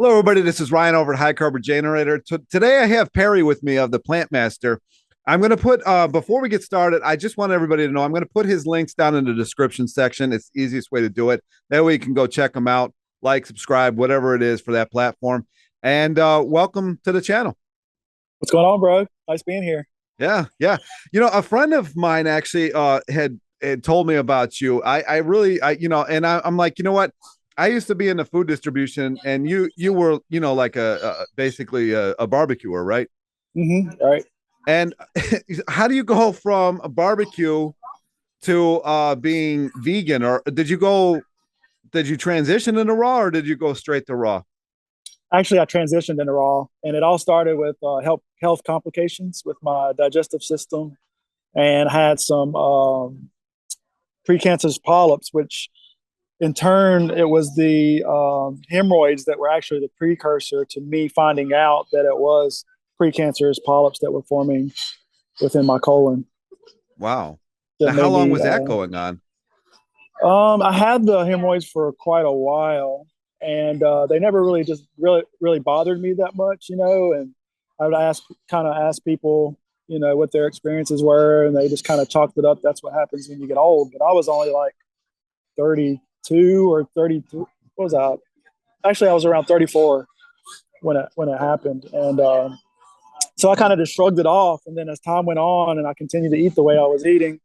Hello, everybody. This is Ryan over at High Carb Generator. Today, I have Peri with me of the Plant Master. I'm going to put, before we get started, I just want everybody to know I'm going to put his links down in the description section. It's the easiest way to do it. That way you can go check them out, like, subscribe, whatever it is for that platform. And welcome to the channel. What's going on, bro? Nice being here. Yeah, yeah. You know, a friend of mine actually had told me about you. I'm like, you know what? I used to be in the food distribution, and you were, like basically a barbecuer, right? All right. And how do you go from a barbecue to being vegan, or did you transition into raw, or did you go straight to raw? Actually, I transitioned into raw, and it all started with health complications with my digestive system, and had some precancerous polyps, which in turn, it was the hemorrhoids that were actually the precursor to me finding out that it was precancerous polyps that were forming within my colon. Wow. That Now, how made long me. was that going on? I had the hemorrhoids for quite a while, and they never really just really bothered me that much, And I would kind of ask people, what their experiences were, and they just kind of chalked it up. That's what happens when you get old. But I was only like 32 or 33. What was that? Actually, I was around 34 when it happened, and so I kind of just shrugged it off. And then as time went on, and I continued to eat the way I was eating,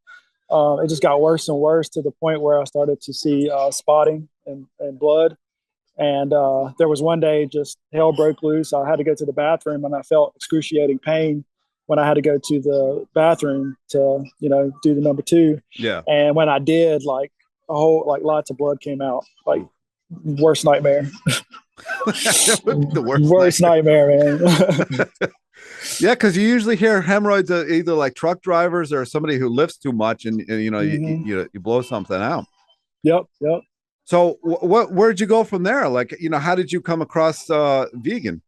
it just got worse and worse to the point where I started to see spotting and blood. And there was one day just hell broke loose. I had to go to the bathroom, and I felt excruciating pain when I had to go to the bathroom to do the number two. Yeah. And when I did, like lots of blood came out. Like worst nightmare. The worst nightmare, man. Yeah, because you usually hear hemorrhoids are either like truck drivers or somebody who lifts too much, and you blow something out. Yep. So where'd you go from there? Like, how did you come across vegan?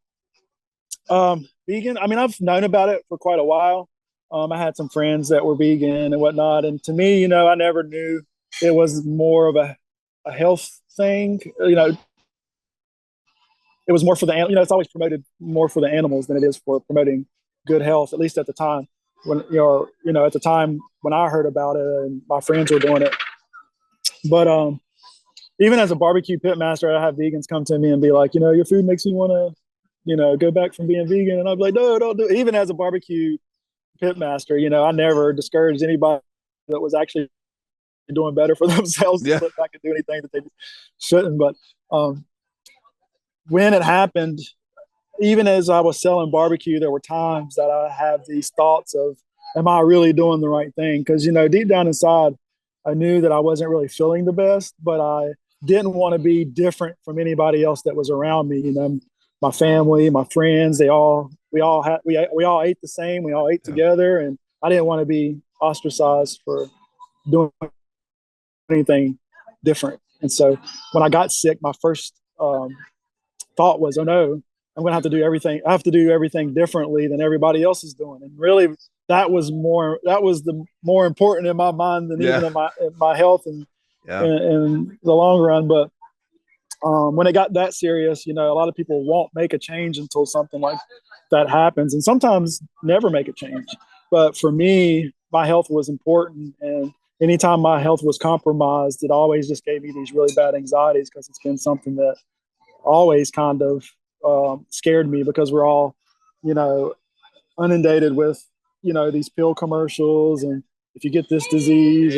Vegan. I mean, I've known about it for quite a while. I had some friends that were vegan and whatnot, and to me, I never knew it was more of a health thing. It was more for the it's always promoted more for the animals than it is for promoting good health, at least at the time when at the time when I heard about it and my friends were doing it. But even as a barbecue pit master, I have vegans come to me and be like, your food makes me want to go back from being vegan, and I'd be like, no, don't do it. Even as a barbecue pit master, I never discouraged anybody that was actually doing better for themselves to look back and do anything that they shouldn't. But when it happened, even as I was selling barbecue, there were times that I had these thoughts of, am I really doing the right thing? Because, deep down inside, I knew that I wasn't really feeling the best, but I didn't want to be different from anybody else that was around me. My family, my friends, we all ate the same. We all ate together, and I didn't want to be ostracized for doing anything different. And so when I got sick, my first thought was, oh no, I'm going to have to do everything. I have to do everything differently than everybody else is doing. And really, that was the more important in my mind than even in my health and in the long run. But when it got that serious, a lot of people won't make a change until something like that happens, and sometimes never make a change. But for me, my health was important, and anytime my health was compromised, it always just gave me these really bad anxieties, because it's been something that always kind of scared me, because we're all, inundated with, these pill commercials, and if you get this disease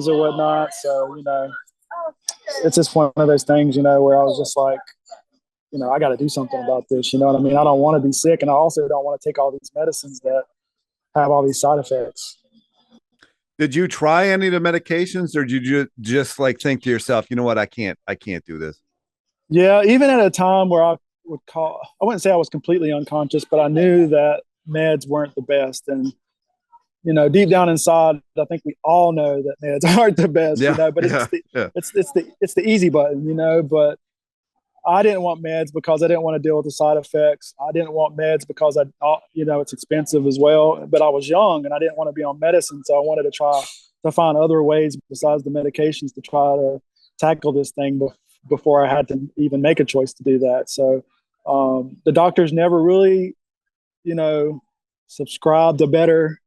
or whatnot. So, it's just one of those things, where I was just like, I got to do something about this. You know what I mean? I don't want to be sick, and I also don't want to take all these medicines that have all these side effects. Did you try any of the medications, or did you just like think to yourself, you know what, I can't do this? Yeah, even at a time where I wouldn't say I was completely unconscious, but I knew that meds weren't the best. And, deep down inside, I think we all know that meds aren't the best, but it's the easy button, but I didn't want meds because I didn't want to deal with the side effects. I didn't want meds because it's expensive as well, but I was young and I didn't want to be on medicine. So I wanted to try to find other ways besides the medications to try to tackle this thing before I had to even make a choice to do that. So the doctors never really, subscribed to better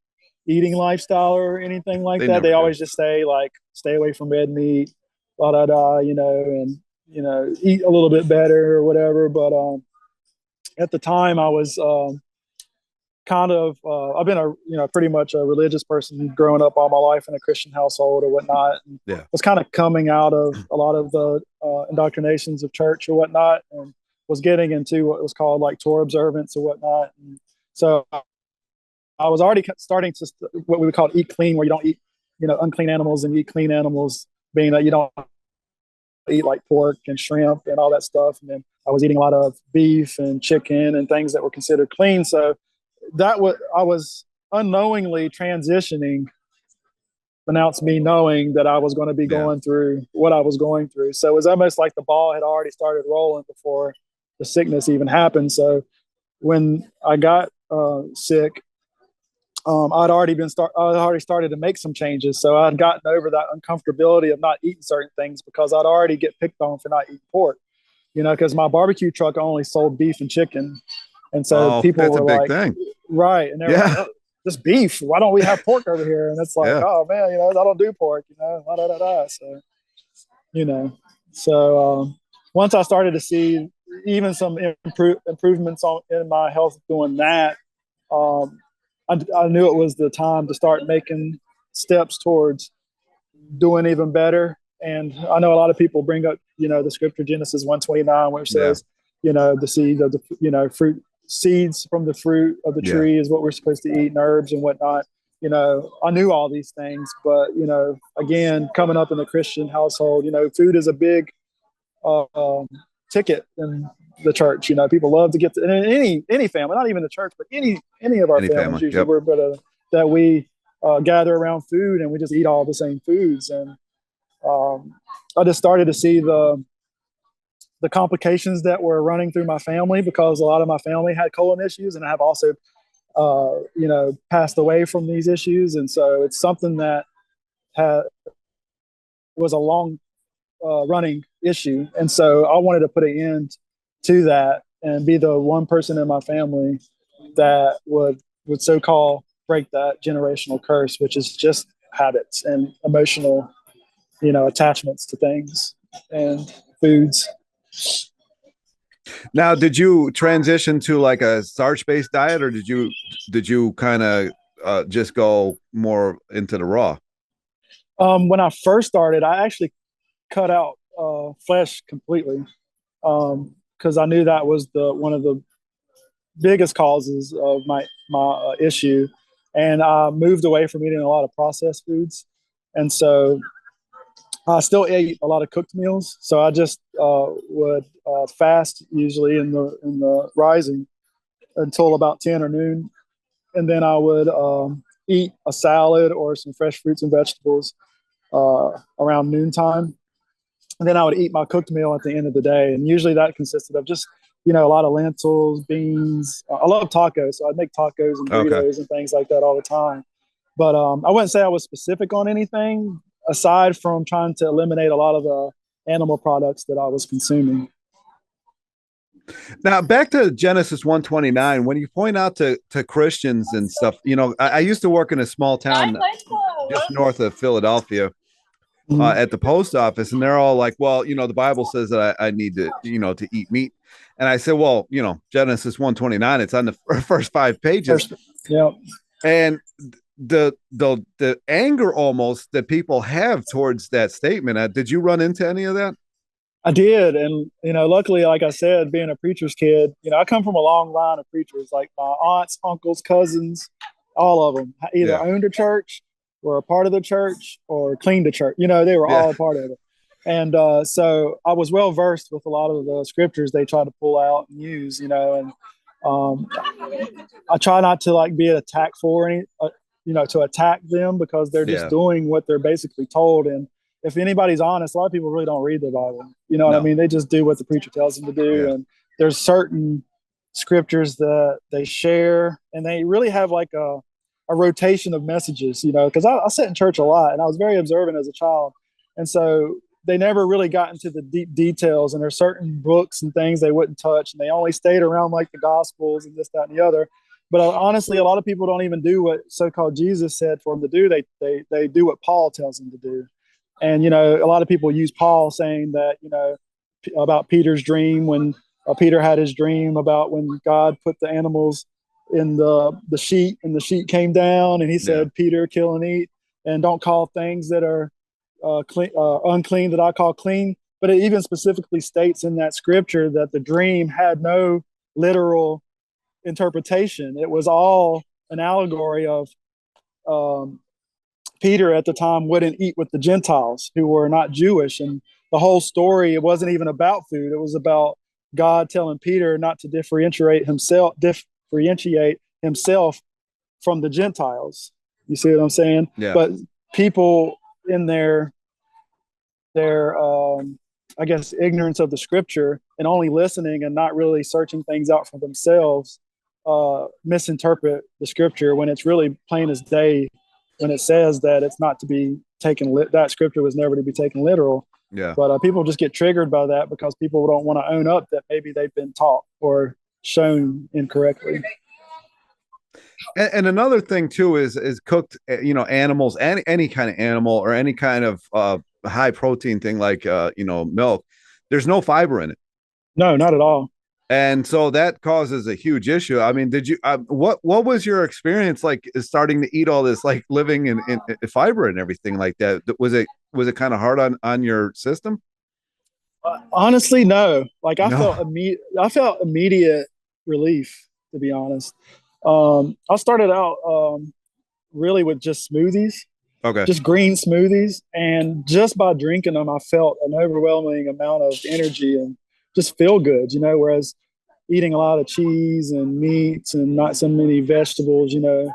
eating lifestyle or anything like that. They always just say like, stay away from red meat, da da da, and eat a little bit better or whatever. But at the time, I was I've been pretty much a religious person growing up all my life in a Christian household or whatnot. And was kind of coming out of a lot of the indoctrinations of church or whatnot, and was getting into what was called like Torah observance or whatnot. And so I was already starting to what we would call eat clean, where you don't eat, unclean animals and eat clean animals, being that you don't eat like pork and shrimp and all that stuff. And then I was eating a lot of beef and chicken and things that were considered clean. So I was unknowingly transitioning, announced me knowing that I was going to be going through what I was going through. So it was almost like the ball had already started rolling before the sickness even happened. So when I got sick, I'd already started to make some changes. So I'd gotten over that uncomfortability of not eating certain things, because I'd already get picked on for not eating pork, because my barbecue truck only sold beef and chicken. And so people were like, right. And they're like, oh, just beef. Why don't we have pork over here? And it's like, oh man, I don't do pork, So, once I started to see even some improvements in my health doing that, I knew it was the time to start making steps towards doing even better. And I know a lot of people bring up, the scripture Genesis 1:29, which says, the seed of the, fruit, seeds from the fruit of the tree is what we're supposed to eat, and herbs and whatnot. I knew all these things, but, again, coming up in a Christian household, food is a big ticket in the church. People love to get to, in any family, not even the church, but any of our families, usually we're better that we gather around food and we just eat all the same foods. And I just started to see the complications that were running through my family, because a lot of my family had colon issues, and I have also, passed away from these issues. And so it's something that was a long running issue. And so I wanted to put an end to that and be the one person in my family that would so-called break that generational curse, which is just habits and emotional, attachments to things and foods. Now, did you transition to like a starch-based diet, or did you kind of just go more into the raw? When I first started, I actually cut out flesh completely, because I knew that was one of the biggest causes of my issue, and I moved away from eating a lot of processed foods, and so I still ate a lot of cooked meals. So I just would fast usually in the rising until about 10 or noon, and then I would eat a salad or some fresh fruits and vegetables around noontime. And then I would eat my cooked meal at the end of the day. And usually that consisted of just, a lot of lentils, beans. I love tacos. So I'd make tacos and burritos and things like that all the time. But I wouldn't say I was specific on anything aside from trying to eliminate a lot of the animal products that I was consuming. Now, back to Genesis 1:29, when you point out to Christians and stuff, I used to work in a small town just north of Philadelphia. At the post office, and they're all like, well, the Bible says that I need to, to eat meat. And I said, well, Genesis 1:29, it's on the first 5 pages. And the anger almost that people have towards that statement. Did you run into any of that? I did. And, luckily, like I said, being a preacher's kid, I come from a long line of preachers, like my aunts, uncles, cousins, all of them either owned a church, were a part of the church, or cleaned the church. They were all a part of it. And so I was well versed with a lot of the scriptures they try to pull out and use, and I try not to be an attack for any, to attack them, because they're just doing what they're basically told. And if anybody's honest, a lot of people really don't read the Bible. You know what I mean? They just do what the preacher tells them to do. And there's certain scriptures that they share, and they really have like a rotation of messages, because I sat in church a lot, and I was very observant as a child. And so they never really got into the deep details, and there's certain books and things they wouldn't touch, and they only stayed around like the Gospels and this, that, and the other. But honestly, a lot of people don't even do what so-called Jesus said for them to do. They do what Paul tells them to do. And, you know, a lot of people use Paul saying that, you know, about Peter's dream when Peter had his dream about when God put the animals in the sheet, and the sheet came down, and he said, Peter, kill and eat, and don't call things that are unclean that I call clean. But it even specifically states in that scripture that the dream had no literal interpretation. It was all an allegory of Peter at the time wouldn't eat with the Gentiles who were not Jewish. And the whole story, it wasn't even about food. It was about God telling Peter not to differentiate himself from the Gentiles. You see what I'm saying? Yeah. But people in their I guess ignorance of the scripture and only listening and not really searching things out for themselves misinterpret the scripture when it's really plain as day, when it says that it's not to be taken that scripture was never to be taken literal. Yeah. But people just get triggered by that because people don't want to own up that maybe they've been taught or shown incorrectly. And another thing too is cooked, you know, animals, any kind of animal or any kind of high protein thing like you know, milk. There's no fiber in it. No, not at all. And so that causes a huge issue. I mean, did you what was your experience like starting to eat all this, like living in fiber and everything like that? Was it kind of hard on your system? Honestly, no. Like I No. felt immediate relief, to be honest. I started out really with just smoothies, just green smoothies, and just by drinking them, I felt an overwhelming amount of energy and just feel good, you know. Whereas eating a lot of cheese and meats and not so many vegetables, you know,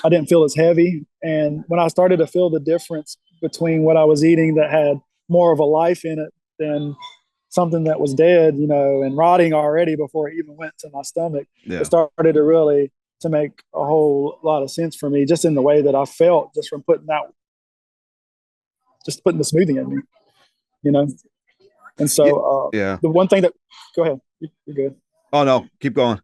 I didn't feel as heavy. And when I started to feel the difference between what I was eating that had more of a life in it than something that was dead, you know, and rotting already before it even went to my stomach, it started to really to make a whole lot of sense for me, just in the way that I felt just from putting the smoothie in me, you know. And so the one thing that, go ahead, you're good. Oh no, keep going.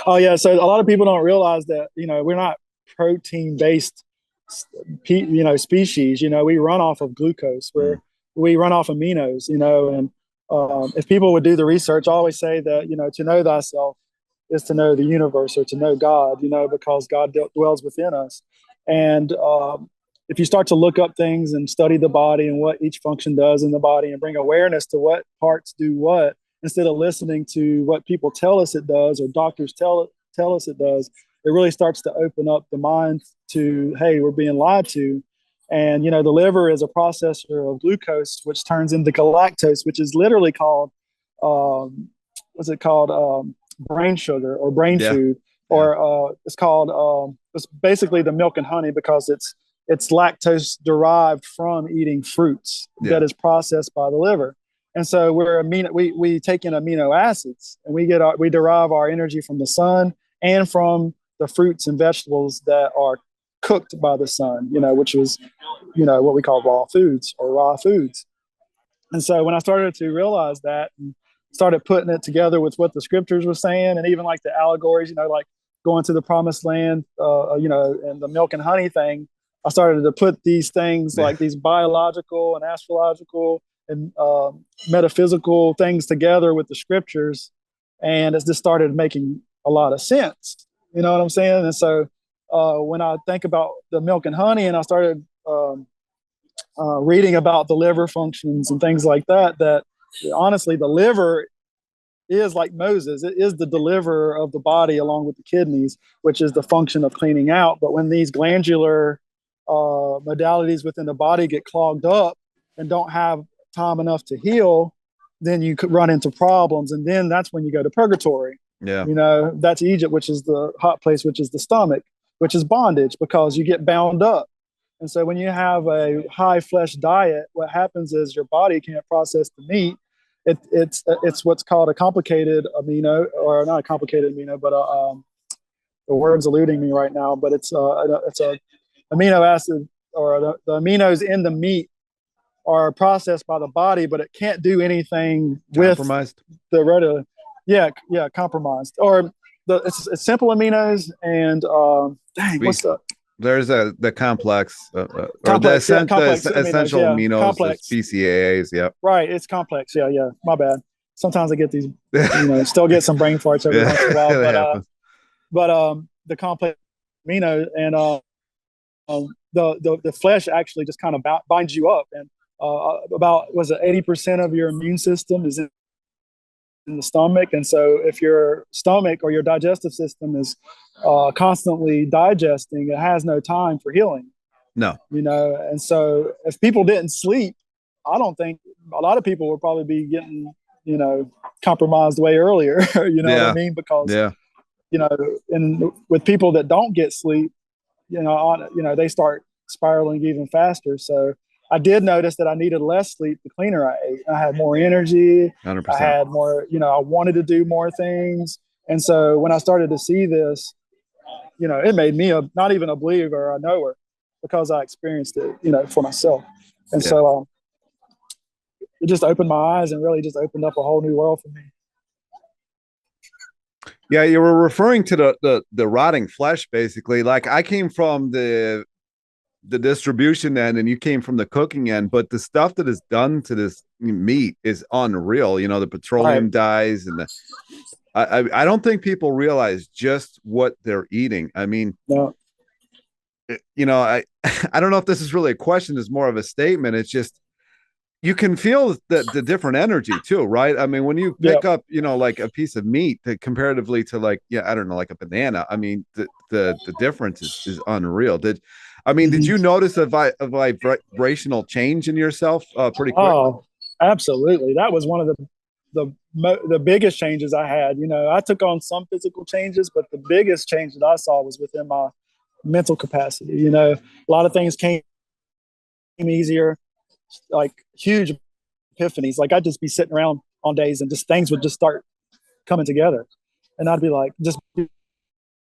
Oh yeah, so a lot of people don't realize that, you know, we're not protein based, you know, species. You know, we run off of glucose, we run off aminos, you know. And if people would do the research, I always say that, you know, to know thyself is to know the universe, or to know God, you know, because God dwells within us. And if you start to look up things and study the body and what each function does in the body and bring awareness to what parts do what, instead of listening to what people tell us it does or doctors tell us it does, it really starts to open up the mind to, hey, we're being lied to. And, you know, the liver is a processor of glucose, which turns into galactose, which is literally called, brain sugar or brain food, or it's called, it's basically the milk and honey, because it's lactose derived from eating fruits that is processed by the liver. And so we take in amino acids, and we derive our energy from the sun and from the fruits and vegetables that are cooked by the sun, you know, which is, you know, what we call raw foods or raw foods. And so when I started to realize that and started putting it together with what the scriptures were saying, and even like the allegories, you know, like going to the promised land, you know, and the milk and honey thing, I started to put these things like these biological and astrological and metaphysical things together with the scriptures. And it just started making a lot of sense. You know what I'm saying? And so when I think about the milk and honey, and I started reading about the liver functions and things like that, that honestly, the liver is like Moses. It is the deliverer of the body along with the kidneys, which is the function of cleaning out. But when these glandular modalities within the body get clogged up and don't have time enough to heal, then you could run into problems. And then that's when you go to purgatory. Yeah. You know, that's Egypt, which is the hot place, which is the stomach, which is bondage, because you get bound up. And so when you have a high flesh diet, what happens is your body can't process the meat. It's what's called a complicated amino, or not a complicated amino, but the word's eluding me right now. But it's a amino acid, or the aminos in the meat are processed by the body, but it can't do anything with Compromised. the regular. Yeah, yeah, compromised. Or it's simple aminos and what's the There's the complex or complex? Yeah, complex the aminos. essential Yeah, aminos, the complex. BCAAs. Yep. Right, it's complex. Yeah, yeah. My bad. Sometimes I get these, still get some brain farts every once in a while. That happens. But the complex amino and the flesh actually just kind of binds you up, and about was it 80% of your immune system is in the stomach, and so if your stomach or your digestive system is constantly digesting, it has no time for healing. No. And so if people didn't sleep, I don't think a lot of people would probably be getting compromised way earlier. What I mean? Because and with people that don't get sleep, they start spiraling even faster. So I did notice that I needed less sleep the cleaner I ate. I had more energy. 100%. I had more, I wanted to do more things. And so when I started to see this, it made me not even a believer, a knower, because I experienced it, for myself. And so it just opened my eyes and really just opened up a whole new world for me. Yeah, you were referring to the rotting flesh, basically. Like I came from the distribution end and you came from the cooking end, but the stuff that is done to this meat is unreal. The petroleum dyes and I don't think people realize just what they're eating. I mean, no. I don't know if this is really a question, it's more of a statement. It's just you can feel the different energy too, right? I mean, when you pick up, like a piece of meat that comparatively to like a banana, I mean, the difference is unreal. Did you notice a vibrational change in yourself pretty quick? Oh, absolutely. That was one of the biggest changes I had. I took on some physical changes, but the biggest change that I saw was within my mental capacity. A lot of things came easier, like huge epiphanies. Like I'd just be sitting around on days and just things would just start coming together. And I'd be like, just be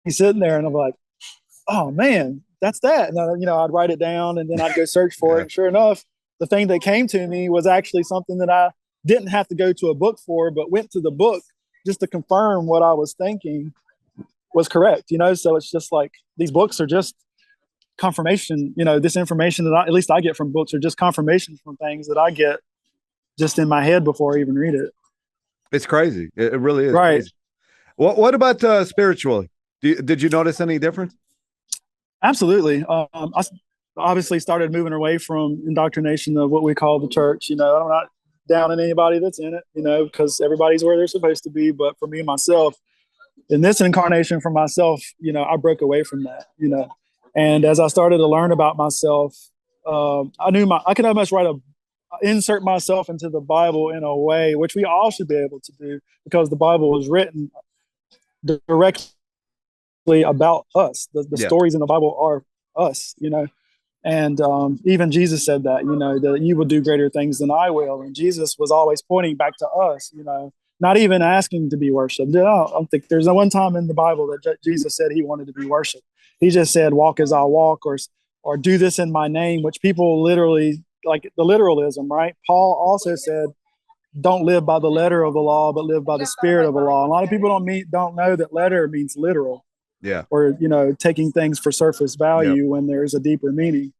sitting there and I'm like, oh man, that's that. And I'd write it down and then I'd go search for it. And sure enough, the thing that came to me was actually something that I didn't have to go to a book for, but went to the book just to confirm what I was thinking was correct. So it's just like these books are just confirmation. This information that at least I get from books are just confirmation from things that I get just in my head before I even read it. It's crazy. It really is. Right. Crazy. What about spiritually? Did you notice any difference? Absolutely. I obviously started moving away from indoctrination of what we call the church. I'm not down on anybody that's in it, because everybody's where they're supposed to be. But for me, myself, in this incarnation for myself, I broke away from that, and as I started to learn about myself, I knew I could almost insert myself into the Bible in a way, which we all should be able to do, because the Bible was written directly about us. The stories in the Bible are us, and even Jesus said that, that you will do greater things than I will. And Jesus was always pointing back to us, not even asking to be worshiped. I don't think there's no one time in the Bible that Jesus said he wanted to be worshiped. He just said, walk as I walk, or do this in my name, which people literally, like the literalism, right? Paul also said, don't live by the letter of the law, but live by the spirit of the law. And a lot of people don't know that letter means literal. Yeah. Or, taking things for surface value when there's a deeper meaning.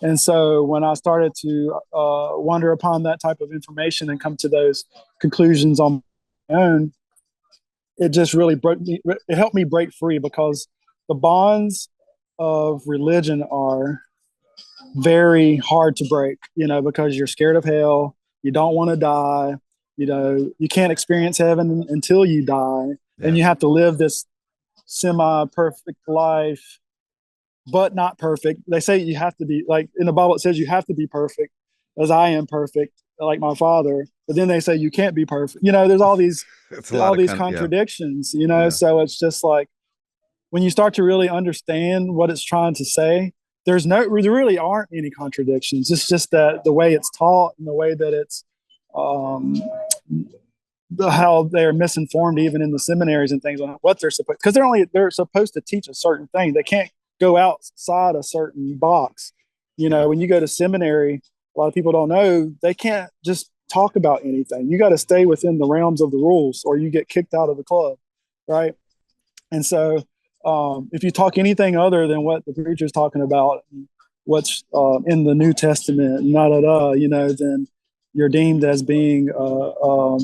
And so when I started to wonder upon that type of information and come to those conclusions on my own, it just really it helped me break free, because the bonds of religion are very hard to break, because you're scared of hell. You don't want to die. You can't experience heaven until you die. And you have to live this semi-perfect life, but not perfect. They say you have to be, like in the Bible, it says you have to be perfect as I am perfect, like my Father. But then they say you can't be perfect. There's all these contradictions, So it's just like, when you start to really understand what it's trying to say, there really aren't any contradictions. It's just that the way it's taught and the way that it's, how they're misinformed even in the seminaries and things on what they're supposed, because they're supposed to teach a certain thing. They can't go outside a certain box. When you go to seminary a lot of people don't know, they can't just talk about anything. You got to stay within the realms of the rules or you get kicked out of the club. Right. And so if you talk anything other than what the preacher's talking about, what's in the New Testament, then you're deemed as being, a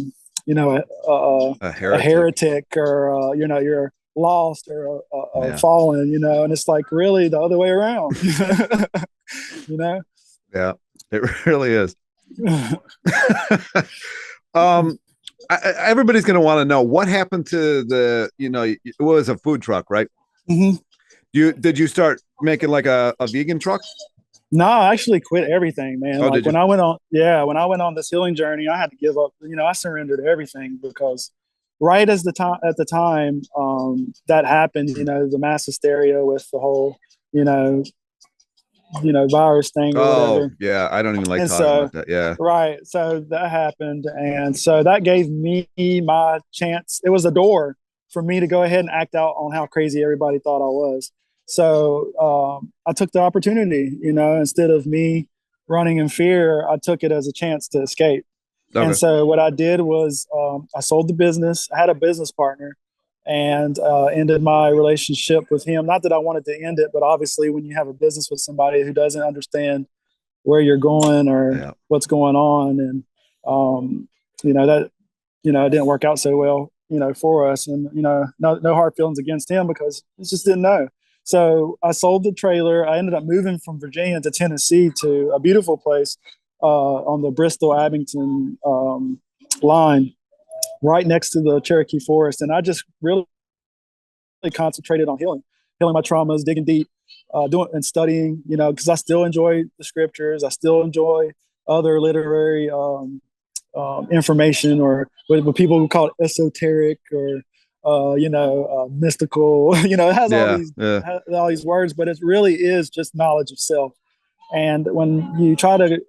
heretic, or, you're lost or fallen, and it's like really the other way around, Yeah, it really is. Everybody's going to want to know what happened to it was a food truck, right? Mm-hmm. Did you start making like a vegan truck? No, I actually quit everything, man. Oh, like when I went on this healing journey, I had to give up, I surrendered everything because right at the time that happened, the mass hysteria with the whole, virus thing or whatever. Yeah. I don't even like talking about that. Yeah. Right. So that happened. And so that gave me my chance. It was a door for me to go ahead and act out on how crazy everybody thought I was. So I took the opportunity, instead of me running in fear, I took it as a chance to escape. Okay. And so what I did was I sold the business. I had a business partner and ended my relationship with him. Not that I wanted to end it, but obviously when you have a business with somebody who doesn't understand where you're going or what's going on, and that it didn't work out so well, for us, and no hard feelings against him because he just didn't know. So I sold the trailer. I ended up moving from Virginia to Tennessee to a beautiful place on the Bristol-Abington line, right next to the Cherokee Forest. And I just really concentrated on healing my traumas, digging deep, doing and studying, because I still enjoy the scriptures. I still enjoy other literary information, or what people would call esoteric or mystical. It has all these words, but it really is just knowledge of self. And when you try to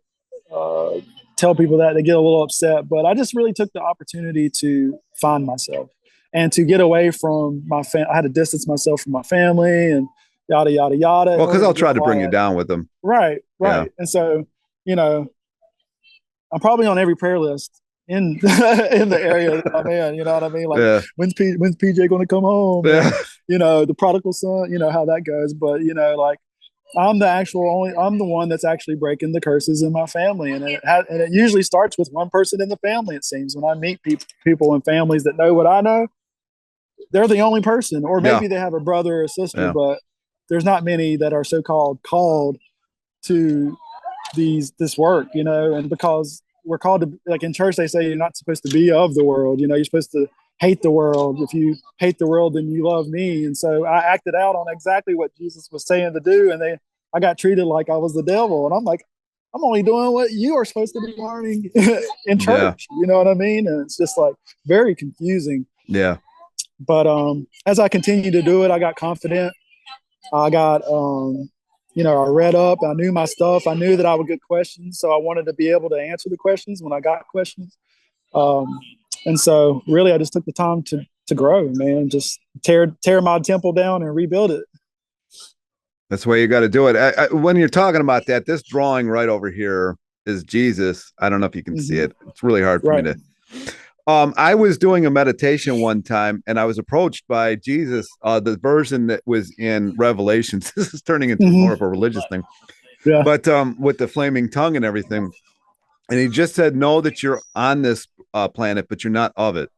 tell people that, they get a little upset. But I just really took the opportunity to find myself and to get away from my family. I had to distance myself from my family and yada, yada, yada. Well, because I'll try to bring you down with them. Right. Yeah. And so, I'm probably on every prayer list in in the area that I'm in, you know what I mean? Like, when's PJ going to come home? Yeah. And, the prodigal son, how that goes. But, I'm the one that's actually breaking the curses in my family. And it usually starts with one person in the family, it seems. When I meet people and families that know what I know, they're the only person, or maybe they have a brother or a sister, but there's not many that are so-called called to this work, and because we're called to, like in church, they say you're not supposed to be of the world, you're supposed to hate the world. If you hate the world, then you love me. And so I acted out on exactly what Jesus was saying to do. And I got treated like I was the devil. And I'm like, I'm only doing what you are supposed to be learning in church. You know what I mean? And it's just like very confusing. Yeah. But as I continued to do it, I got confident. I got, I read up. I knew my stuff. I knew that I would get questions. So I wanted to be able to answer the questions when I got questions. And so really, I just took the time to grow, man, just tear my temple down and rebuild it. That's the way you got to do it. When you're talking about that, this drawing right over here is Jesus. I don't know if you can see it. It's really hard for me to. I was doing a meditation one time and I was approached by Jesus, the version that was in Revelations. This is turning into more of a religious thing. Yeah. But with the flaming tongue and everything. And he just said, know that you're on this planet, but you're not of it.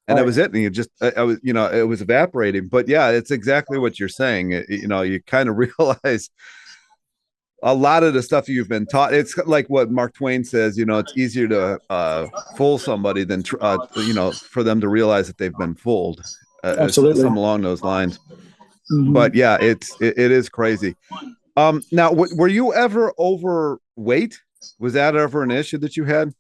And that was it. And you just, I was, it was evaporating. But yeah, it's exactly what you're saying. You kind of realize a lot of the stuff you've been taught. It's like what Mark Twain says, it's easier to fool somebody than, for them to realize that they've been fooled. Absolutely. Something along those lines. But yeah, it is crazy. Now, were you ever overweight? Was that ever an issue that you had?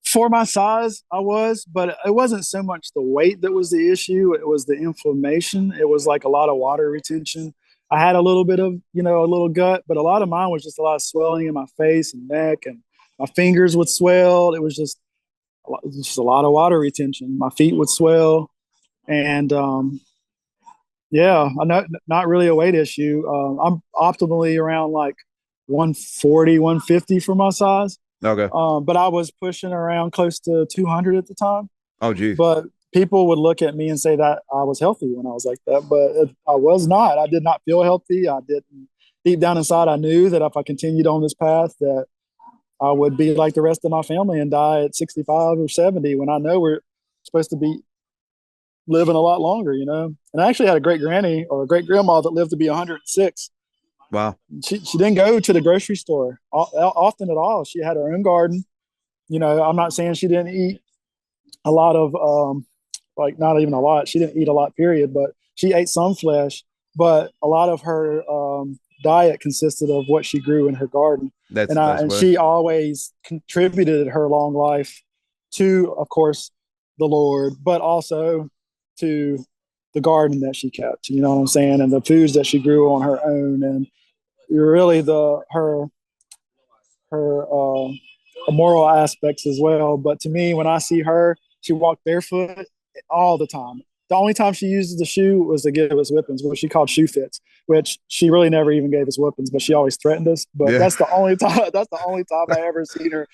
For my size, I was, but it wasn't so much the weight that was the issue. It was the inflammation. It was like a lot of water retention. I had a little bit of, a little gut, but a lot of mine was just a lot of swelling in my face and neck, and my fingers would swell. It was just a lot of water retention. My feet would swell. And not really a weight issue. I'm optimally around like 140, 150 for my size. Okay. But I was pushing around close to 200 at the time. Oh, geez. But people would look at me and say that I was healthy when I was like that, but I was not. I did not feel healthy. I didn't. Deep down inside, I knew that if I continued on this path, that I would be like the rest of my family and die at 65 or 70 when I know we're supposed to be living a lot longer, you know? And I actually had a great granny or a great grandma that lived to be 106. Wow. She didn't go to the grocery store often at all. She had her own garden. You know, I'm not saying she didn't eat a lot of, like not even a lot. She didn't eat a lot, period, but she ate some flesh. But a lot of her diet consisted of what she grew in her garden. That's And she always contributed her long life to, of course, the Lord, but also to the garden that she kept, you know what I'm saying? And the foods that she grew on her own. And really her moral aspects as well. But to me, when I see her, she walked barefoot all the time. The only time she uses the shoe was to give us whippings, what she called shoe fits, which she really never even gave us whippings, but she always threatened us. But that's the only time. That's the only time I ever seen her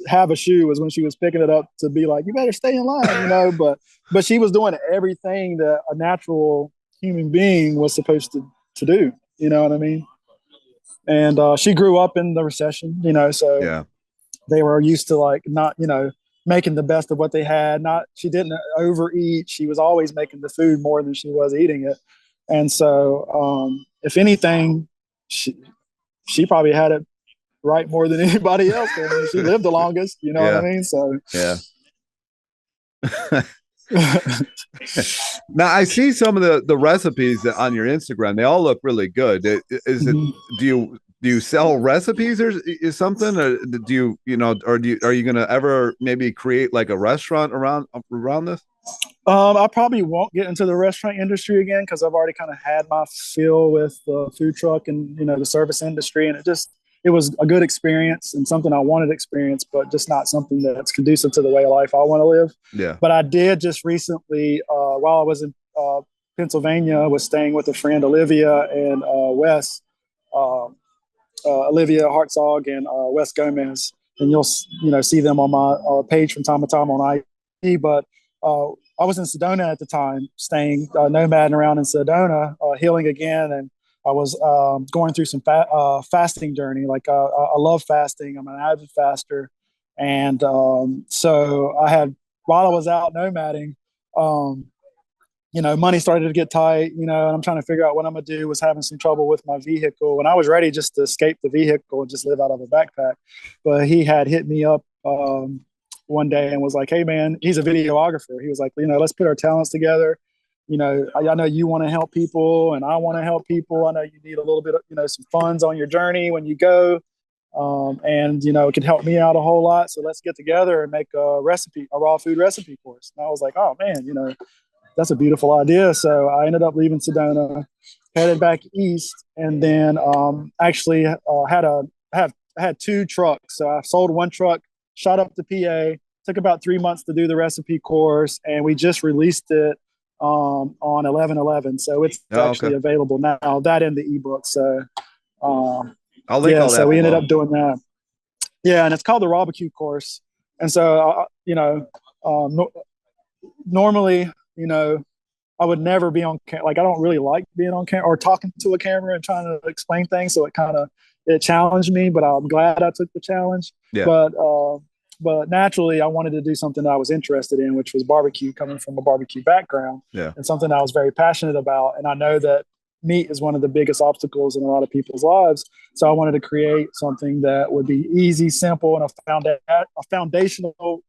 have a shoe was when she was picking it up to be like, "You better stay in line," you know. But she was doing everything that a natural human being was supposed to do. You know what I mean? And she grew up in the recession, you know, so they were used to like not, you know, making the best of what they had. She didn't overeat. She was always making the food more than she was eating it. And so, if anything, she probably had it right more than anybody else. I mean, she lived the longest, you know what I mean? So yeah. Now I see some of the recipes on your Instagram. They all look really good. Is it? Do you sell recipes or is something, or do you know, or are you gonna ever maybe create like a restaurant around this? I probably won't get into the restaurant industry again because I've already kind of had my fill with the food truck and, you know, the service industry, and it was a good experience and something I wanted to experience, but just not something that's conducive to the way of life I want to live. Yeah. But I did just recently, while I was in Pennsylvania, I was staying with a friend, Olivia and Wes, Olivia Hartzog and Wes Gomez, and you'll see them on my page from time to time on IG. But I was in Sedona at the time, staying nomading around in Sedona, healing again, and I was going through some fasting journey. Like I love fasting. I'm an avid faster, and so I had, while I was out nomading, you know, money started to get tight. You know, and I'm trying to figure out what I'm gonna do. Was having some trouble with my vehicle, and I was ready just to escape the vehicle and just live out of a backpack. But he had hit me up one day and was like, "Hey, man," he's a videographer. He was like, "You know, let's put our talents together. You know, I know you want to help people and I want to help people. I know you need a little bit of, you know, some funds on your journey when you go. And, you know, it could help me out a whole lot. So let's get together and make a raw food recipe course." And I was like, "Oh man, you know, that's a beautiful idea." So I ended up leaving Sedona, headed back east, and then actually had two trucks. So I sold one truck, shot up to PA, took about 3 months to do the recipe course, and we just released it on 11/11. So it's actually available now, that in the ebook. So I'll link all that so we ended below. up doing that. Yeah, and it's called the BBQ course. And so, you know, normally, you know, I would never be on camera. Like, I don't really like being on camera or talking to a camera and trying to explain things. So it challenged me, but I'm glad I took the challenge. Yeah. But naturally, I wanted to do something that I was interested in, which was barbecue, coming from a barbecue background, and something I was very passionate about. And I know that meat is one of the biggest obstacles in a lot of people's lives. So I wanted to create something that would be easy, simple, and a foundational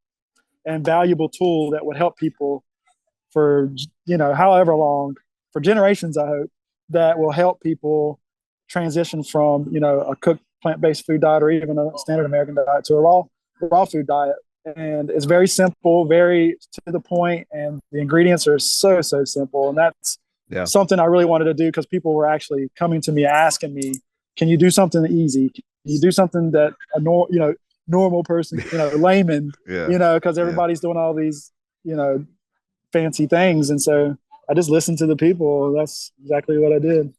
and valuable tool that would help people for, you know, however long, for generations, I hope, that will help people transition from, you know, a cooked plant-based food diet or even a standard American diet to a raw food diet. And it's very simple, very to the point, and the ingredients are so simple. And that's something I really wanted to do, because people were actually coming to me asking me, "Can you do something easy? Can you do something that a normal person, you know, layman, you know," because everybody's doing all these, you know, fancy things. And so I just listened to the people. That's exactly what I did.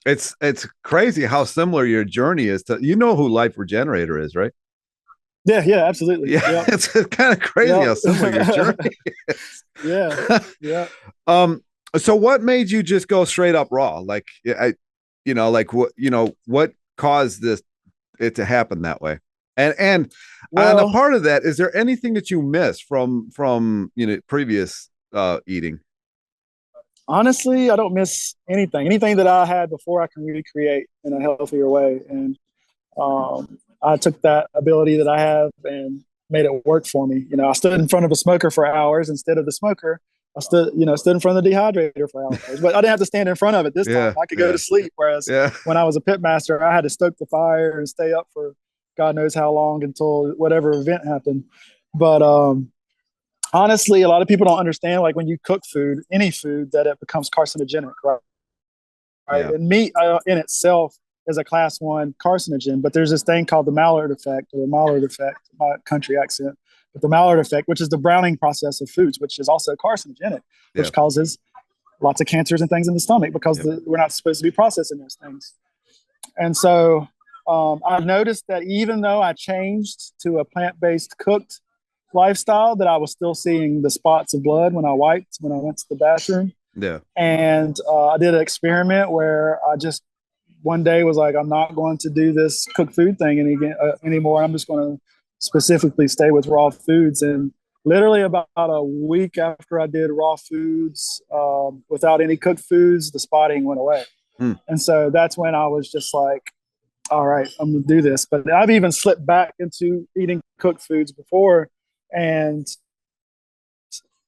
It's crazy how similar your journey is to, you know who Life Regenerator is, right? Yeah, yeah, absolutely. Yeah, Yep. it's kind of crazy how similar your Yep. journey is. Yeah. Yeah. um, so what made you just go straight up raw? Like, like what caused it to happen that way? And on a Well, part of that, is there anything that you miss from previous eating? honestly, I don't miss anything. Anything that I had before, I can recreate in a healthier way. And I took that ability that I have and made it work for me. I stood in front of a smoker for hours instead of the smoker. I stood in front of the dehydrator for hours, but I didn't have to stand in front of it this time. Yeah, I could go yeah, to sleep. Whereas yeah, when I was a pit master, I had to stoke the fire and stay up for God knows how long until whatever event happened. But honestly, a lot of people don't understand, like when you cook food, any food, that it becomes carcinogenic, right? Right? yeah, And meat in itself is a class one carcinogen, but there's this thing called the Maillard effect, or the Maillard effect, my country accent, but the Maillard effect, which is the browning process of foods, which is also carcinogenic, yeah, which causes lots of cancers and things in the stomach because yeah. we're not supposed to be processing those things. And so I've noticed that even though I changed to a plant-based cooked lifestyle, that I was still seeing the spots of blood when I wiped, when I went to the bathroom. Yeah. And I did an experiment where I just one day was like, I'm not going to do this cooked food thing anymore. I'm just going to specifically stay with raw foods. And literally about a week after I did raw foods without any cooked foods, the spotting went away. Hmm. And so that's when I was just like, all right, I'm going to do this. But I've even slipped back into eating cooked foods before, and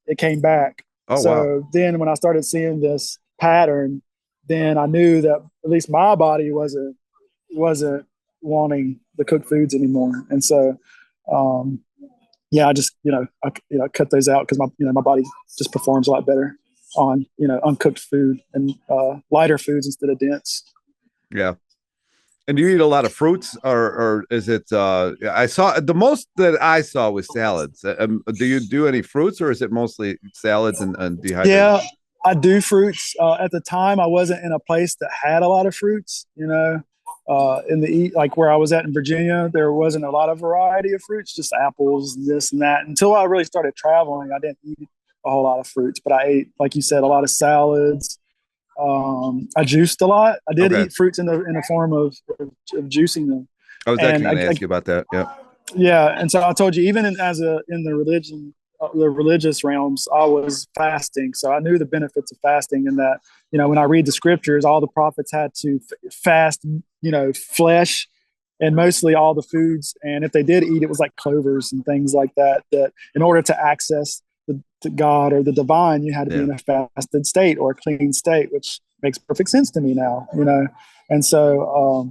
it came back. Oh, wow. So then when I started seeing this pattern, then I knew that at least my body wasn't wanting the cooked foods anymore. And so yeah, I just I cut those out because my body just performs a lot better on uncooked food and lighter foods instead of dense. Yeah. And do you eat a lot of fruits, or is it I saw the most that I saw was salads. Do you do any fruits, or is it mostly salads and dehydrated? Yeah, I do fruits. At the time, I wasn't in a place that had a lot of fruits. In the like where I was at in Virginia, there wasn't a lot of variety of fruits, just apples, this and that. Until I really started traveling, I didn't eat a whole lot of fruits, but I ate, like you said, a lot of salads. I juiced a lot. I did Okay. eat fruits in the form of juicing them, I was and actually going to ask you about that. Yeah. yeah. And so I told you, even in the religious realms, I was fasting. So I knew the benefits of fasting, and that, when I read the scriptures, all the prophets had to fast, flesh and mostly all the foods. And if they did eat, it was like clovers and things like that, that in order to access the God or the divine, you had to be Yeah. in a fasted state or a clean state, which makes perfect sense to me now. And so,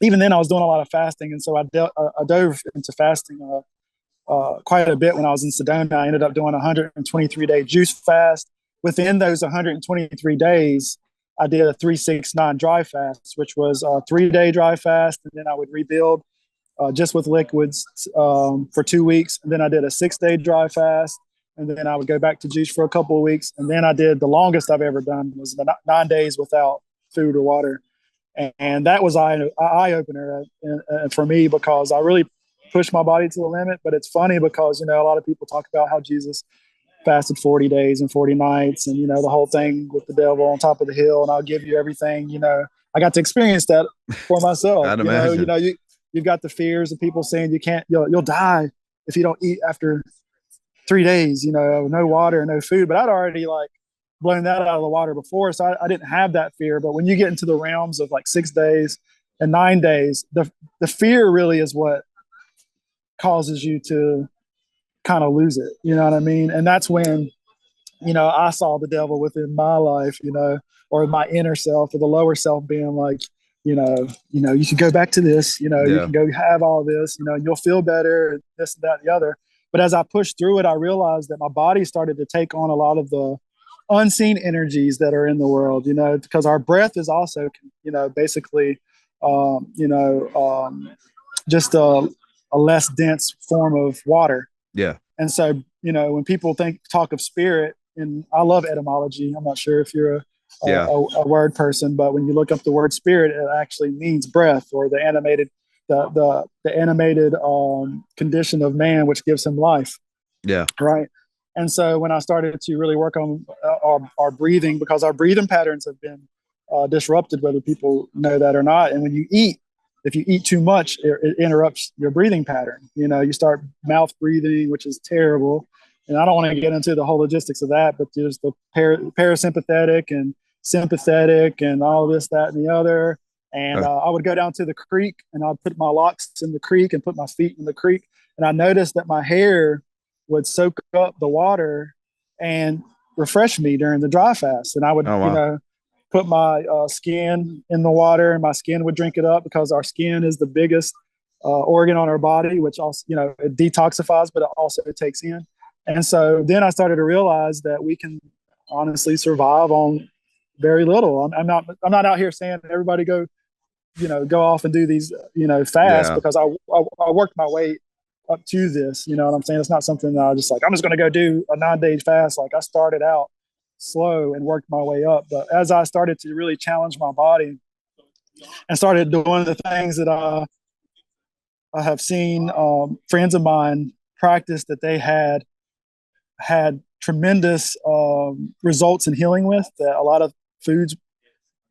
even then I was doing a lot of fasting. And so I dove into fasting quite a bit when I was in Sedona. I ended up doing a 123-day juice fast. Within those 123 days, I did a 369 dry fast, which was a 3-day dry fast. And then I would rebuild just with liquids for 2 weeks. And then I did a 6-day dry fast. And then I would go back to juice for a couple of weeks. And then I did the longest I've ever done was 9 days without food or water. And that was eye opener for me, because I really pushed my body to the limit. But it's funny because, a lot of people talk about how Jesus fasted 40 days and 40 nights and, the whole thing with the devil on top of the hill, and I'll give you everything. I got to experience that for myself. I'd imagine. You've got the fears of people saying you'll die if you don't eat after 3 days, no water, no food. But I'd already blown that out of the water before. So I didn't have that fear. But when you get into the realms of like 6 days and 9 days, the fear really is what causes you to kind of lose it. You know what I mean? And that's when, I saw the devil within my life, or my inner self, or the lower self being like, you should go back to this, you Yeah. can go have all this, and you'll feel better, this, that, the other. But as I pushed through it, I realized that my body started to take on a lot of the unseen energies that are in the world, because our breath is also, basically, just a less dense form of water. Yeah. And so, when people talk of spirit, and I love etymology. I'm not sure if you're Yeah. a word person, but when you look up the word spirit, it actually means breath, or the animated condition of man, which gives him life. Yeah. Right. And so when I started to really work on our breathing, because our breathing patterns have been disrupted, whether people know that or not. And when you eat, if you eat too much, it interrupts your breathing pattern. You start mouth breathing, which is terrible. And I don't want to get into the whole logistics of that, but there's the parasympathetic and sympathetic and all this, that, and the other. And I would go down to the creek, and I'd put my locks in the creek and put my feet in the creek. And I noticed that my hair would soak up the water and refresh me during the dry fast. And I would, put my skin in the water, and my skin would drink it up, because our skin is the biggest organ on our body, which also, it detoxifies, but it also takes in. And so then I started to realize that we can honestly survive on very little. I'm not out here saying everybody go off and do these, fast, because I worked my way up to this. You know what I'm saying? It's not something that I just like, I'm just going to go do a 9-day fast. Like, I started out slow and worked my way up. But as I started to really challenge my body and started doing the things that I have seen friends of mine practice, that they had tremendous results in healing with, that a lot of foods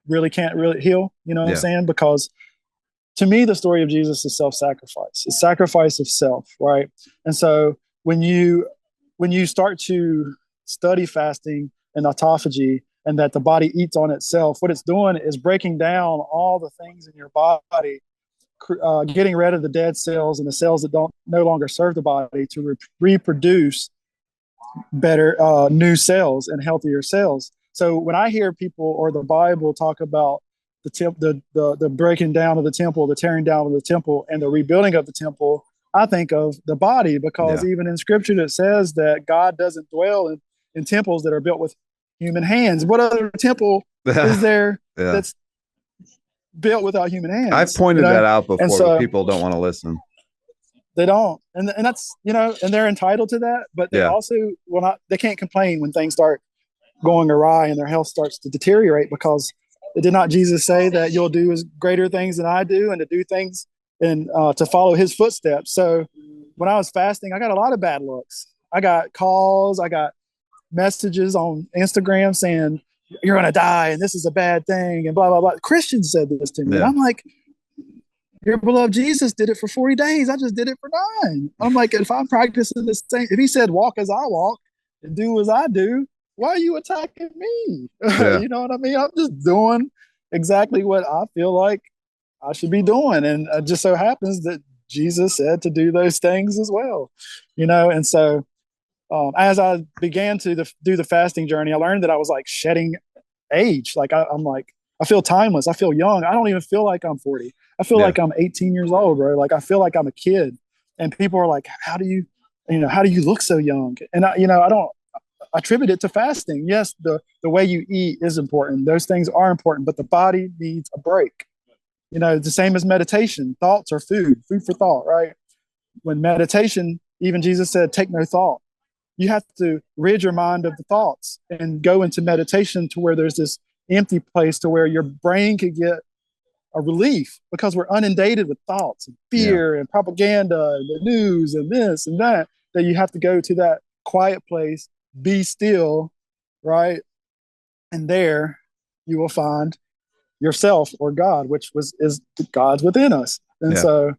really can't really heal. You know what I'm saying? Because to me, the story of Jesus is self-sacrifice. It's sacrifice of self, right? And so when you start to study fasting and autophagy, and that the body eats on itself, what it's doing is breaking down all the things in your body, getting rid of the dead cells and the cells that no longer serve the body, to reproduce better new cells and healthier cells. So when I hear people or the Bible talk about the breaking down of the temple, the tearing down of the temple, and the rebuilding of the temple, I think of the body, because even in Scripture it says that God doesn't dwell in temples that are built with human hands. What other temple is there that's built without human hands? I've pointed that out before, but people don't want to listen. They don't, and that's and they're entitled to that, but they also they can't complain when things start going awry and their health starts to deteriorate, because did not Jesus say that you'll do as greater things than I do, and to do things and to follow his footsteps? So when I was fasting, I got a lot of bad looks. I got calls, I got messages on Instagram saying you're going to die and this is a bad thing and blah, blah, blah. Christians said this to me. And I'm like, your beloved Jesus did it for 40 days. I just did it for 9. I'm like, if I'm practicing the same, if he said walk as I walk and do as I do, why are you attacking me? You know what I mean? I'm just doing exactly what I feel like I should be doing. And it just so happens that Jesus said to do those things as well, and so as I began to do the fasting journey, I learned that I was like shedding age. Like I'm like, I feel timeless. I feel young. I don't even feel like I'm 40. I feel like I'm 18 years old, bro. Like I feel like I'm a kid. And people are like, how do you look so young? And I don't attribute it to fasting. Yes, the way you eat is important. Those things are important, but the body needs a break. It's the same as meditation. Thoughts are food for thought, right? When meditation, even Jesus said, take no thought. You have to rid your mind of the thoughts and go into meditation to where there's this empty place to where your brain could get a relief, because we're inundated with thoughts and fear and propaganda and the news and this and that you have to go to that quiet place, be still, right? And there you will find yourself, or God, which is God's within us. And so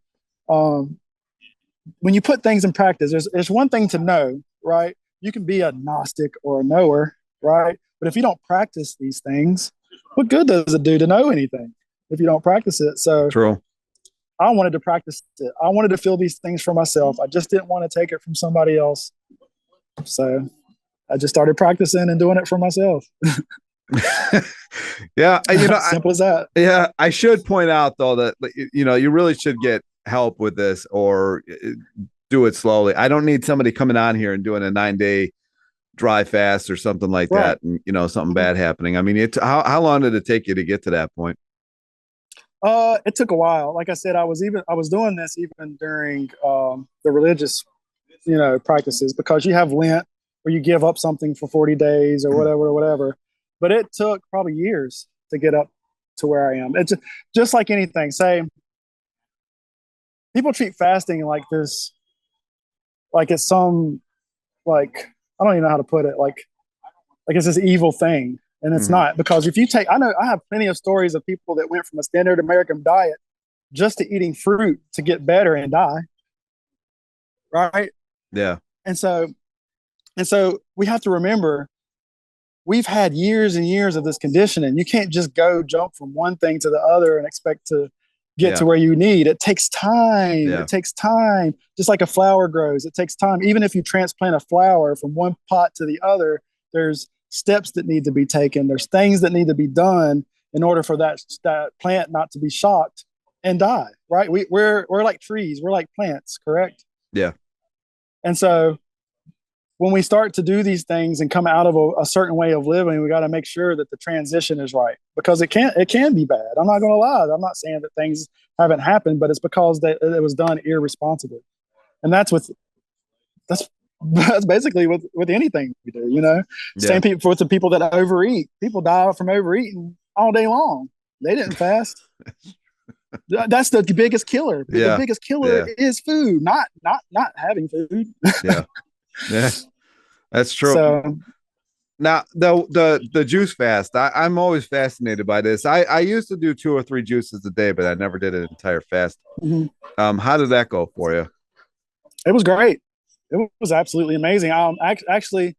when you put things in practice, there's one thing to know, right? You can be a Gnostic or a knower, right? But if you don't practice these things, what good does it do to know anything if you don't practice it? So true. I wanted to practice it. I wanted to feel these things for myself. I just didn't want to take it from somebody else. So I just started practicing and doing it for myself. Simple as that. Yeah, I should point out though that you really should get help with this, or do it slowly. I don't need somebody coming on here and doing a 9-day dry fast or something like that, and something bad happening. I mean, how long did it take you to get to that point? It took a while. Like I said, I was doing this even during the religious practices, because you have Lent where you give up something for 40 days or whatever. but it took probably years to get up to where I am. It's just like anything. Say people treat fasting like this, like it's some, like, I don't even know how to put it. Like it's this evil thing. And it's not, because if you take, I have plenty of stories of people that went from a standard American diet just to eating fruit to get better and die. Right. Yeah. And so we have to remember we've had years and years of this conditioning. You can't just go jump from one thing to the other and expect to get to where you need. It takes time. It takes time. Just like a flower grows, it takes time. Even if you transplant a flower from one pot to the other, there's steps that need to be taken. There's things that need to be done in order for that plant not to be shocked and die. Right? We're like trees. We're like plants. Correct? Yeah. And so when we start to do these things and come out of a certain way of living, we got to make sure that the transition is right, because it can be bad. I'm not going to lie. I'm not saying that things haven't happened, but it's because it was done irresponsibly. And that's basically with anything we do, you know. Same people with the people that overeat. People die from overeating all day long. They didn't fast. That's the biggest killer. The biggest killer is food, not having food. Yeah, that's true. So, now the juice fast, I'm always fascinated by this. I used to do 2 or 3 juices a day, but I never did an entire fast. How did that go for you? It was great. It was absolutely amazing. Actually,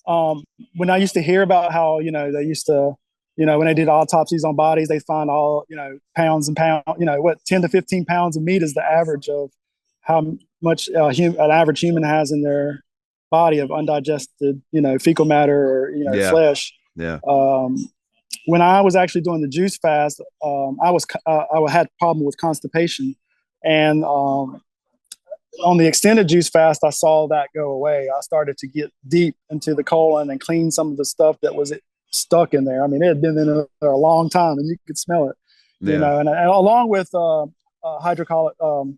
when I used to hear about how, you know, they used to, you know, when they did autopsies on bodies, they find all, you know, pounds and pounds, you know, what 10 to 15 pounds of meat is the average of how much an average human has in their body of undigested, you know, fecal matter or, you know, flesh. Yeah. When I was actually doing the juice fast, I had problem with constipation, and on the extended juice fast, I saw that go away. I started to get deep into the colon and clean some of the stuff that was stuck in there. I mean, it had been in there a long time, and you could smell it, you know. And along with hydrocolloid,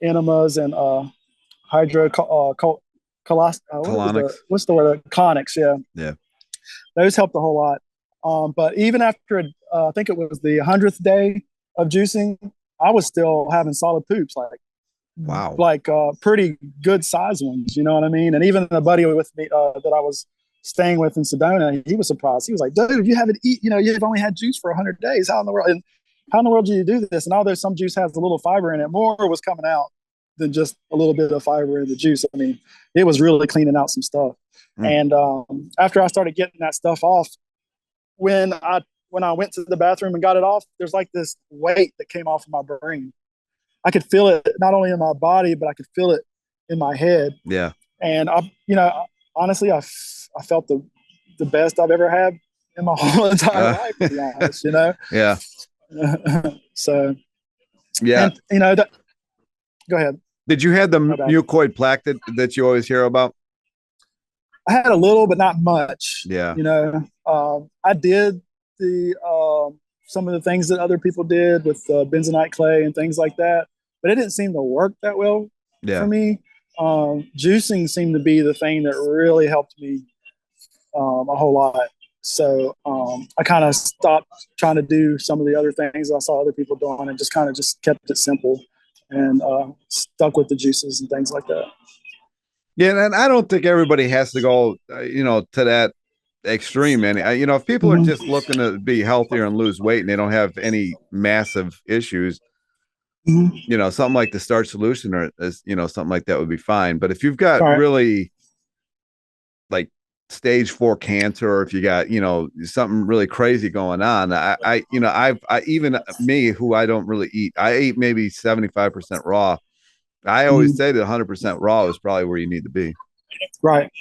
enemas and what's the word? Colonics, yeah. Those helped a whole lot. But even after I think it was the 100th day of juicing, I was still having solid poops, pretty good size ones. You know what I mean? And even the buddy with me that I was staying with in Sedona, he was surprised. He was like, "Dude, you haven't eaten. You know, you've only had juice for 100 days. How in the world do you do this?" And although some juice has a little fiber in it, more was coming out than just a little bit of fiber in the juice. I mean, it was really cleaning out some stuff. And after I started getting that stuff off, when I went to the bathroom and got it off, there's like this weight that came off of my brain. I could feel it not only in my body, but I could feel it in my head. Yeah. And honestly, I felt the best I've ever had in my whole entire life, to be honest, you know? Yeah. So, yeah. And, you know, go ahead. Did you have the mucoid plaque that you always hear about? I had a little, but not much. Yeah. You know, I did some of the things that other people did with bentonite clay and things like that, but it didn't seem to work that well for me. Juicing seemed to be the thing that really helped me a whole lot. So I kind of stopped trying to do some of the other things I saw other people doing and just kept it simple and stuck with the juices and things like that. Yeah, and I don't think everybody has to go, to that extreme. And if people are just looking to be healthier and lose weight and they don't have any massive issues, something like the starch solution or something like that would be fine. But if you've got really like stage 4 cancer, or if you got something really crazy going on, I even me, who I don't really eat, I eat maybe 75% raw. I always say that 100% raw is probably where you need to be. Right.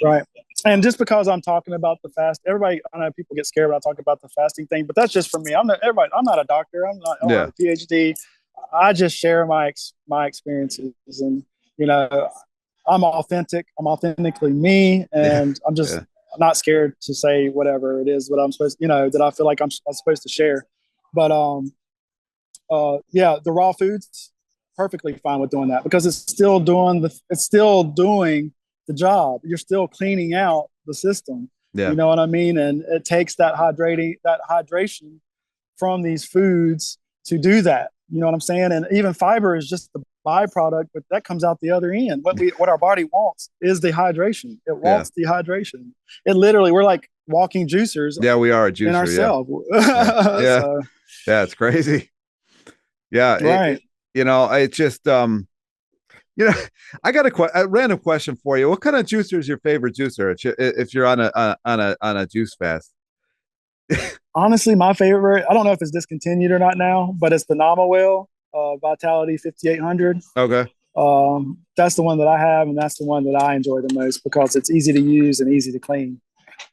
And just because I'm talking about the fast, I know people get scared when I talk about the fasting thing, but that's just for me. I'm not a doctor. I don't have a PhD. I just share my experiences, and I'm authentic. I'm authentically me, and I'm just not scared to say whatever it is, what I'm supposed, that I feel like I'm supposed to share. But the raw foods, perfectly fine with doing that, because it's still doing the job. You're still cleaning out the system. Yeah. You know what I mean? And it takes that hydration from these foods to do that. You know what I'm saying? And even fiber is just the byproduct, but that comes out the other end. What our body wants is the hydration. It wants the hydration. It literally, we're like walking juicers. Yeah, we are a juicer. In ourselves. Yeah. Yeah. So, Yeah, it's crazy. Yeah. Right. It's just I got a random question for you. What kind of juicer is your favorite juicer if you're on a juice fast? Honestly, my favorite, I don't know if it's discontinued or not now, but it's the Nama Whale Vitality 5800. Okay. That's the one that I have, and that's the one that I enjoy the most because it's easy to use and easy to clean,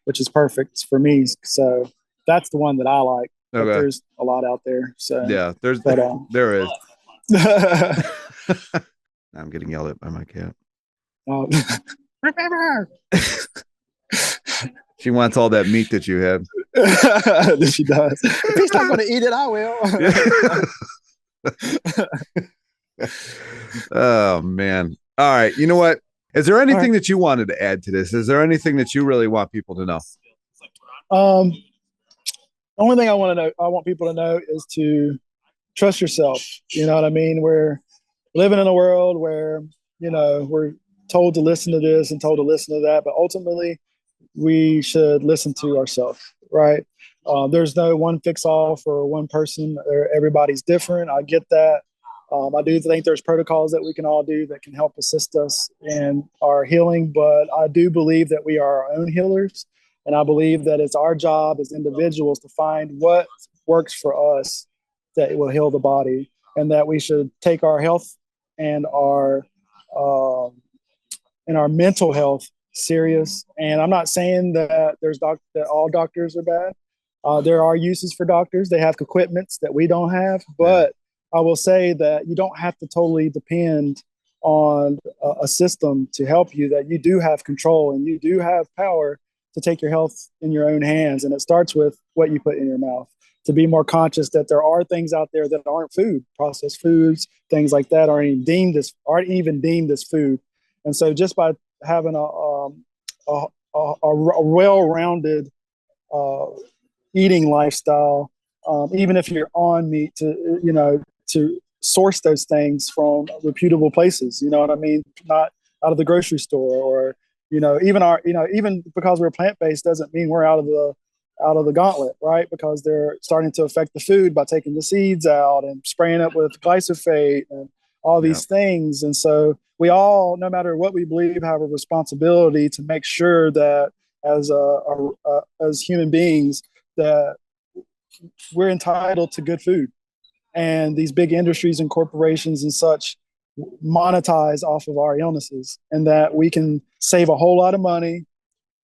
which is perfect for me. So that's the one that I like. Okay. But there's a lot out there. So yeah, there is. I'm getting yelled at by my cat. She wants all that meat that you have. She does. If he's not going to eat it, I will. Oh, man. All right. You know what? Is there anything that you wanted to add to this? Is there anything that you really want people to know? The only thing I want people to know is to trust yourself. You know what I mean? We're living in a world where, we're told to listen to this and told to listen to that, but ultimately we should listen to ourselves, right? There's no one fix all for one person. Everybody's different. I get that. I do think there's protocols that we can all do that can help assist us in our healing, but I do believe that we are our own healers. And I believe that it's our job as individuals to find what works for us that will heal the body, and that we should take our health and our mental health serious. And I'm not saying that that all doctors are bad. There are uses for doctors. They have equipments that we don't have, but I will say that you don't have to totally depend on a system to help you, that you do have control and you do have power to take your health in your own hands. And it starts with what you put in your mouth, to be more conscious that there are things out there that aren't food, processed foods, things like that aren't even deemed as food. And so just by having a well-rounded eating lifestyle, even if you're on meat, to source those things from reputable places, you know what I mean? Not out of the grocery store, or, even because we're plant-based doesn't mean we're out of the gauntlet, right? Because they're starting to affect the food by taking the seeds out and spraying it with glyphosate and all these things. And so we all, no matter what we believe, have a responsibility to make sure that as human beings, that we're entitled to good food. And these big industries and corporations and such monetize off of our illnesses, and that we can save a whole lot of money.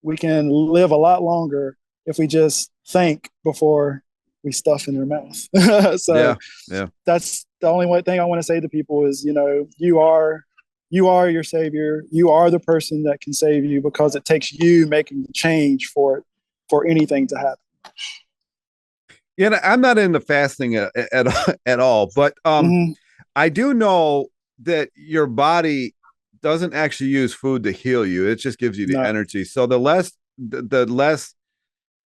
We can live a lot longer if we just think before we stuff in their mouth. So that's the only thing I want to say to people is, you are your savior. You are the person that can save you, because it takes you making the change for anything to happen. Yeah, I'm not into fasting at all, but I do know that your body doesn't actually use food to heal you. It just gives you the energy. So the less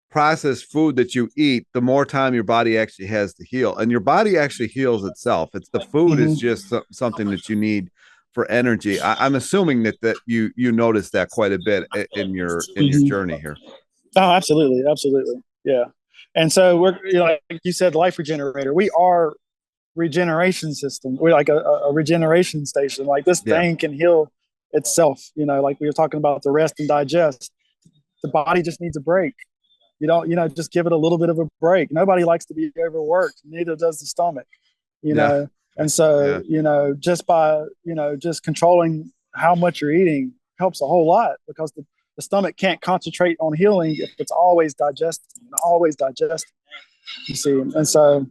processed food that you eat, the more time your body actually has to heal, and your body actually heals itself. It's the food is just something that you need for energy. I'm assuming that you notice that quite a bit in your journey here. Oh, absolutely, yeah. And so we're, like you said, life regenerator. We are regeneration system. We're like a regeneration station. Like this thing can heal itself. Like we were talking about the rest and digest. The body just needs a break. You don't, just give it a little bit of a break. Nobody likes to be overworked. Neither does the stomach. Know. And so just by just controlling how much you're eating helps a whole lot, because the stomach can't concentrate on healing if it's always digesting. You see. And so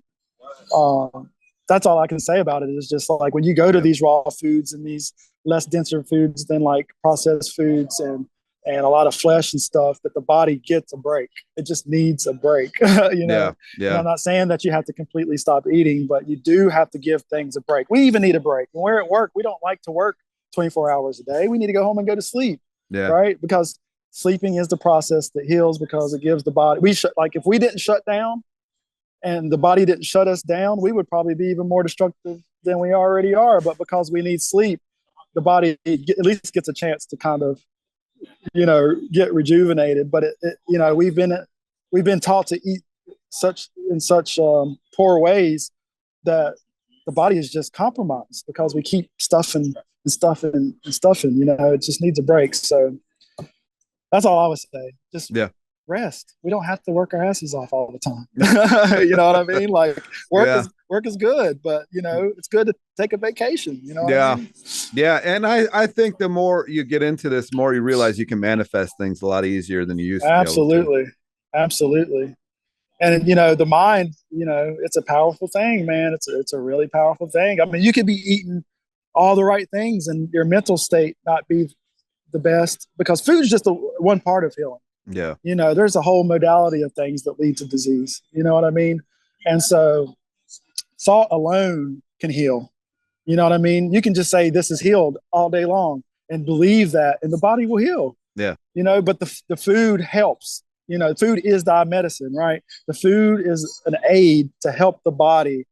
that's all I can say about it. Is just like when you go to these raw foods and these less denser foods than like processed foods and a lot of flesh and stuff, that the body gets a break. It just needs a break. And I'm not saying that you have to completely stop eating, but you do have to give things a break. We even need a break. When we're at work, we don't like to work 24 hours a day. We need to go home and go to sleep. Right? Because sleeping is the process that heals because it gives the body, like if we didn't shut down and the body didn't shut us down, we would probably be even more destructive than we already are. But because we need sleep, the body at least gets a chance to kind of, get rejuvenated. But we've been taught to eat in such poor ways that the body is just compromised because we keep stuffing and stuffing and stuffing. It just needs a break. So that's all I would say. Just rest. We don't have to work our asses off all the time. You know what I mean? Like work is good, but it's good to take a vacation. You know what I mean? Yeah. And I think the more you get into this, the more you realize you can manifest things a lot easier than you used to. Absolutely. Absolutely. And the mind, it's a powerful thing, man. It's a really powerful thing. I mean, you could be eating all the right things and your mental state not be the best, because food is just one part of healing. Yeah. There's a whole modality of things that lead to disease. You know what I mean? And so salt alone can heal. You know what I mean? You can just say this is healed all day long and believe that, and the body will heal. Yeah. But the food helps. Food is thy medicine, right? The food is an aid to help the body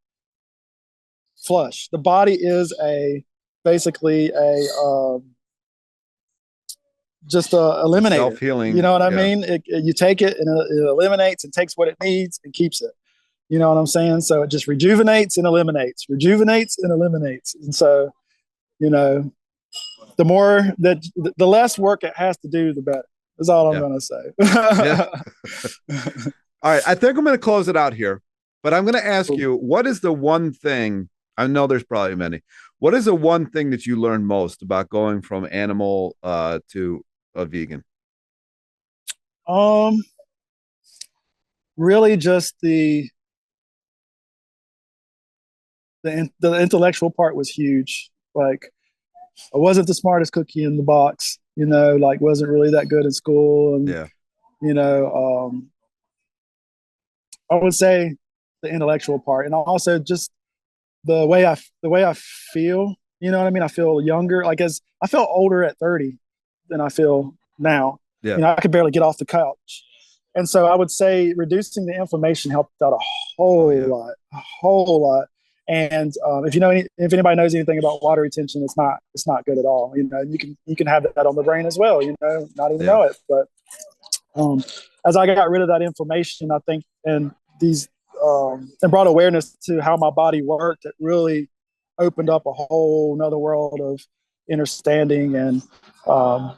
flush. The body is basically a just eliminate self-healing. You know what I mean? You take it and it eliminates and takes what it needs and keeps it. You know what I'm saying? So it just rejuvenates and eliminates, and so the more that the less work it has to do, the better. That's all I'm gonna say. All right, I think I'm gonna close it out here, but I'm gonna ask you, what is the one thing? I know there's probably many. What is the one thing that you learned most about going from animal to a vegan? Really just the intellectual part was huge. Like, I wasn't the smartest cookie in the box, like wasn't really that good in school. And, I would say the intellectual part, and also just the way I feel, you know what I mean? I feel younger. Like, as I felt older at 30 than I feel now. Yeah. I could barely get off the couch. And so I would say reducing the inflammation helped out a whole lot. And if anybody knows anything about water retention, it's not good at all. You can have that on the brain as well. Not even know it. But as I got rid of that inflammation, I think, and brought awareness to how my body worked, it really opened up a whole nother world of understanding. And I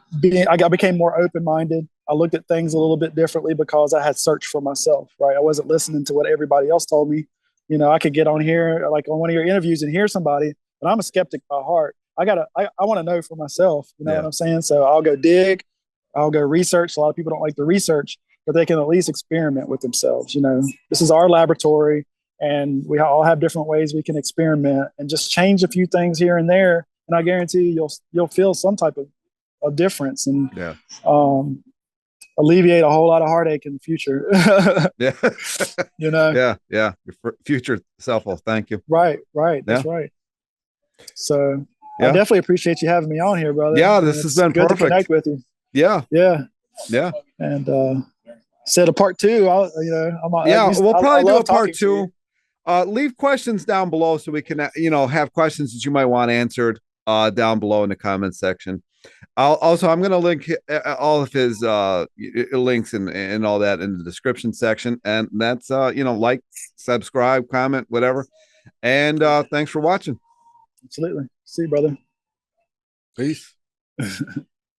became more open-minded. I looked at things a little bit differently because I had searched for myself, right? I wasn't listening to what everybody else told me. I could get on here, like on one of your interviews, and hear somebody, but I'm a skeptic by heart. I want to know for myself. You know what I'm saying? So I'll go dig, I'll go research. A lot of people don't like the research, but they can at least experiment with themselves. This is our laboratory, and we all have different ways we can experiment and just change a few things here and there. And I guarantee you'll feel some type of difference, and alleviate a whole lot of heartache in the future. Yeah. Your future self will thank you. Right. That's right. So I definitely appreciate you having me on here, brother. Yeah, this has been perfect. To connect with you. Yeah. And said a part two. We'll probably do a part two. Leave questions down below so we can have questions that you might want answered down below in the comment section. I'm going to link all of his links and all that in the description section. And that's, like, subscribe, comment, whatever. And thanks for watching. Absolutely. See you, brother. Peace.